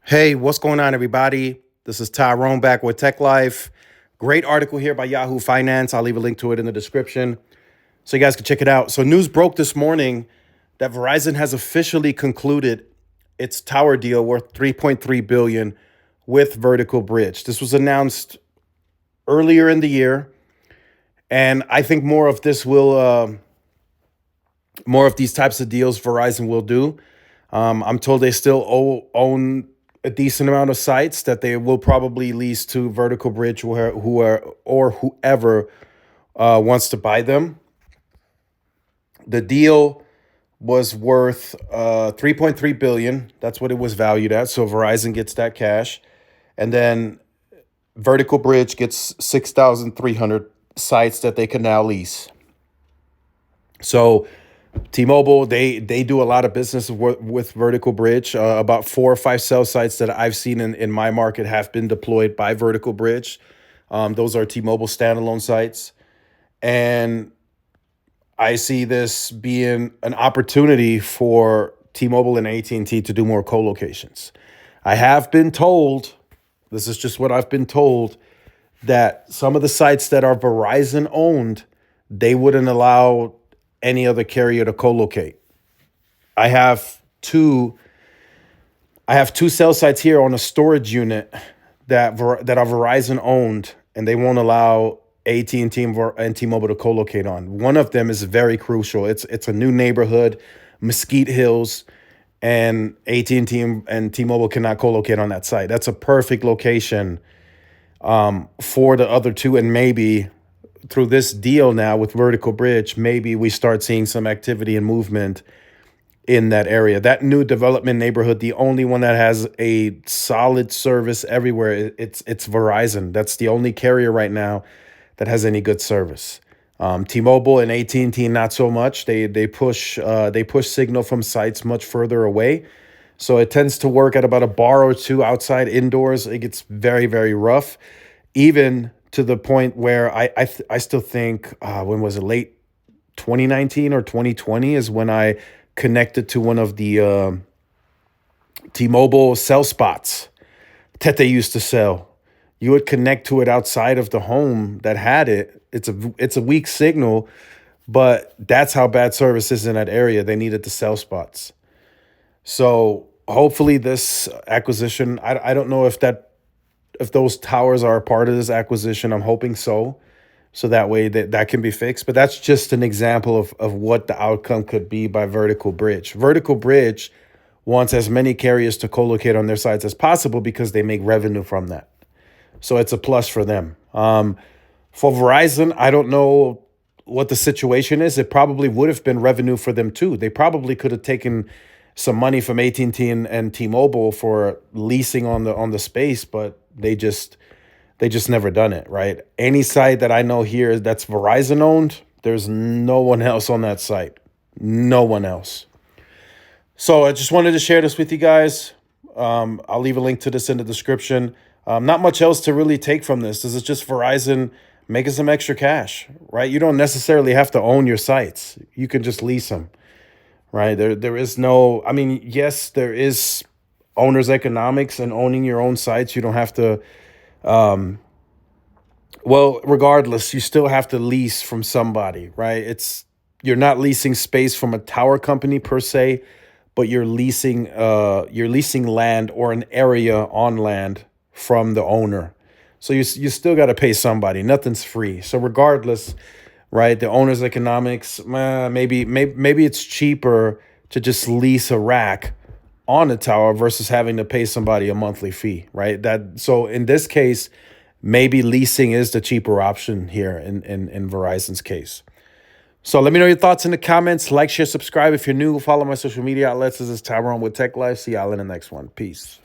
Hey, what's going on, everybody? This is Tyrone back with Tech Life. Great article here by Yahoo Finance. I'll leave a link to it in the description so you guys can check it out. So, news broke this morning that Verizon has officially concluded its tower deal worth 3.3 billion with Vertical Bridge. This was announced earlier in the year, and I think more of these types of deals Verizon will do. I'm told they still own a decent amount of sites that they will probably lease to Vertical Bridge, or whoever wants to buy them. The deal was worth 3.3 billion. That's what it was valued at. So Verizon gets that cash, and then Vertical Bridge gets 6,300 sites that they can now lease. So T-Mobile, they do a lot of business with Vertical Bridge. About 4 or 5 cell sites that I've seen in my market have been deployed by Vertical Bridge. Those are T-Mobile standalone sites. And I see this being an opportunity for T-Mobile and AT&T to do more co-locations. I have been told, this is just what I've been told, that some of the sites that are Verizon owned, they wouldn't allow any other carrier to co-locate. I have two cell sites here on a storage unit that are Verizon owned, and they won't allow AT&T and T-Mobile to co-locate on. One of them is very crucial. It's a new neighborhood, Mesquite Hills, and AT&T and T-Mobile cannot co-locate on that site. That's a perfect location for the other two, and maybe through this deal now with Vertical Bridge, maybe we start seeing some activity and movement in that area. That new development neighborhood, the only one that has a solid service everywhere, it's Verizon. That's the only carrier right now that has any good service. T-Mobile and AT&T not so much. They push signal from sites much further away, so it tends to work at about a bar or two outside. Indoors, it gets very, very rough, even to the point where I still think, when was it, late 2019 or 2020 is when I connected to one of the T-Mobile cell spots that they used to sell. You would connect to it outside of the home that had it. It's a weak signal, but that's how bad service is in that area. They needed the cell spots. So hopefully this acquisition, I don't know if those towers are a part of this acquisition. I'm hoping so. So that way that can be fixed. But that's just an example of what the outcome could be by Vertical Bridge. Vertical Bridge wants as many carriers to co-locate on their sites as possible because they make revenue from that. So it's a plus for them. For Verizon, I don't know what the situation is. It probably would have been revenue for them too. They probably could have taken some money from AT&T and T-Mobile for leasing on the space, but they just never done it, right? Any site that I know here that's Verizon owned, there's no one else on that site. No one else. So I just wanted to share this with you guys. I'll leave a link to this in the description. Not much else to really take from this. This is just Verizon making some extra cash, right? You don't necessarily have to own your sites. You can just lease them, right? There is no, I mean, yes, there is owner's economics and owning your own sites. You don't have to, well, regardless, you still have to lease from somebody, right? You're not leasing space from a tower company per se, but you're leasing land or an area on land from the owner. So you still got to pay somebody. Nothing's free. So regardless, right, the owner's economics, maybe it's cheaper to just lease a rack on a tower versus having to pay somebody a monthly fee, right? So in this case, maybe leasing is the cheaper option here in Verizon's case. So let me know your thoughts in the comments. Like, share, subscribe if you're new. Follow my social media outlets. This is Tyrone with Tech Life. See y'all in the next one. Peace.